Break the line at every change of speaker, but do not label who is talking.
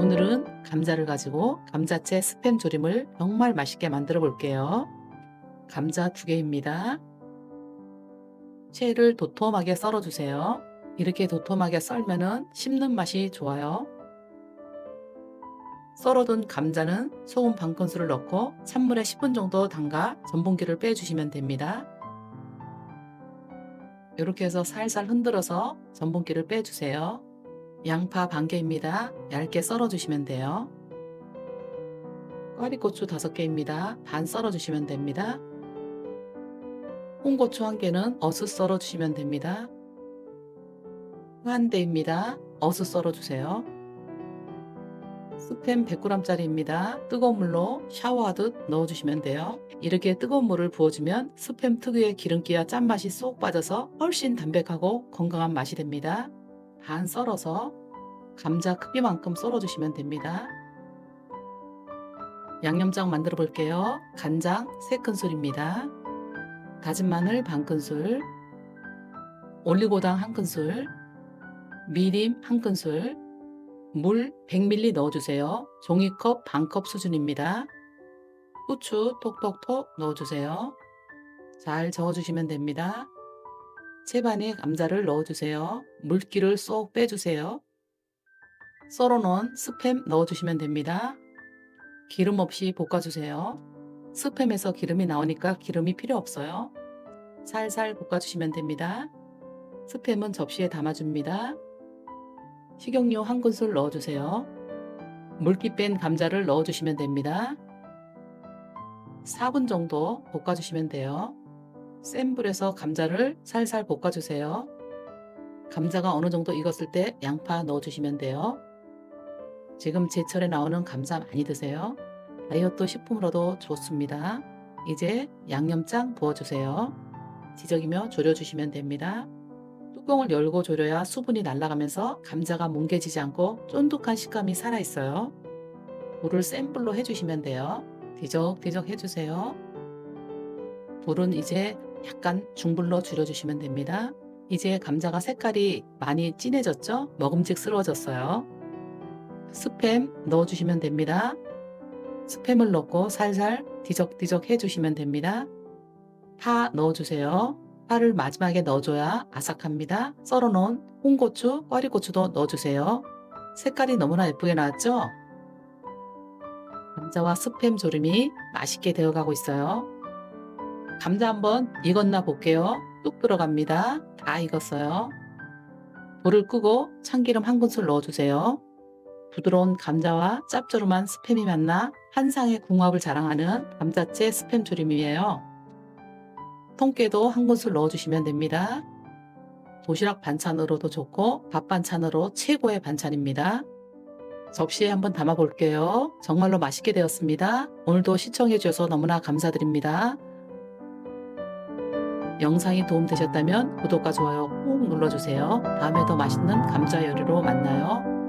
오늘은 감자를 가지고 감자채 스팸 조림을 정말 맛있게 만들어 볼게요. 감자 2개입니다. 채를 도톰하게 썰어 주세요. 이렇게 도톰하게 썰면은 씹는 맛이 좋아요. 썰어둔 감자는 소금 반 큰술을 넣고 찬물에 10분 정도 담가 전분기를 빼주시면 됩니다. 이렇게 해서 살살 흔들어서 전분기를 빼주세요. 양파 반 개입니다. 얇게 썰어 주시면 돼요. 꽈리고추 5개입니다. 반 썰어 주시면 됩니다. 홍고추 1개는 어슷 썰어 주시면 됩니다. 화한대입니다. 어슷 썰어 주세요. 스팸 100g짜리입니다. 뜨거운 물로 샤워하듯 넣어주시면 돼요. 이렇게 뜨거운 물을 부어주면 스팸 특유의 기름기와 짠맛이 쏙 빠져서 훨씬 담백하고 건강한 맛이 됩니다. 반 썰어서 감자 크기만큼 썰어주시면 됩니다. 양념장 만들어 볼게요. 간장 3큰술입니다. 다진 마늘 반 큰술, 올리고당 1큰술, 미림 1큰술, 물 100ml 넣어주세요. 종이컵 반컵 수준입니다. 후추 톡톡톡 넣어주세요. 잘 저어주시면 됩니다. 채반에 감자를 넣어주세요. 물기를 쏙 빼주세요. 썰어놓은 스팸 넣어주시면 됩니다. 기름 없이 볶아주세요. 스팸에서 기름이 나오니까 기름이 필요 없어요. 살살 볶아주시면 됩니다. 스팸은 접시에 담아줍니다. 식용유 1큰술 넣어주세요. 물기 뺀 감자를 넣어주시면 됩니다. 4분 정도 볶아주시면 돼요. 센 불에서 감자를 살살 볶아주세요. 감자가 어느 정도 익었을 때 양파 넣어주시면 돼요. 지금 제철에 나오는 감자 많이 드세요. 다이어트 식품으로도 좋습니다. 이제 양념장 부어주세요. 뒤적이며 졸여주시면 됩니다. 뚜껑을 열고 졸여야 수분이 날아가면서 감자가 뭉개지지 않고 쫀득한 식감이 살아있어요. 불을 센 불로 해주시면 돼요. 뒤적뒤적 해주세요. 불은 이제 약간 중불로 줄여주시면 됩니다. 이제 감자가 색깔이 많이 진해졌죠? 먹음직스러워졌어요. 스팸 넣어주시면 됩니다. 스팸을 넣고 살살 뒤적뒤적 해주시면 됩니다. 파 넣어주세요. 파를 마지막에 넣어줘야 아삭합니다. 썰어놓은 홍고추, 꽈리고추도 넣어주세요. 색깔이 너무나 예쁘게 나왔죠? 감자와 스팸 조림이 맛있게 되어가고 있어요. 감자 한번 익었나 볼게요. 뚝 들어갑니다. 다 익었어요. 불을 끄고 참기름 1큰술 넣어주세요. 부드러운 감자와 짭조름한 스팸이 만나 한상의 궁합을 자랑하는 감자채 스팸 조림이에요. 통깨도 1큰술 넣어주시면 됩니다. 도시락 반찬으로도 좋고 밥 반찬으로 최고의 반찬입니다. 접시에 한번 담아 볼게요. 정말로 맛있게 되었습니다. 오늘도 시청해 주셔서 너무나 감사드립니다. 영상이 도움되셨다면 구독과 좋아요 꼭 눌러주세요. 다음에 더 맛있는 감자 요리로 만나요.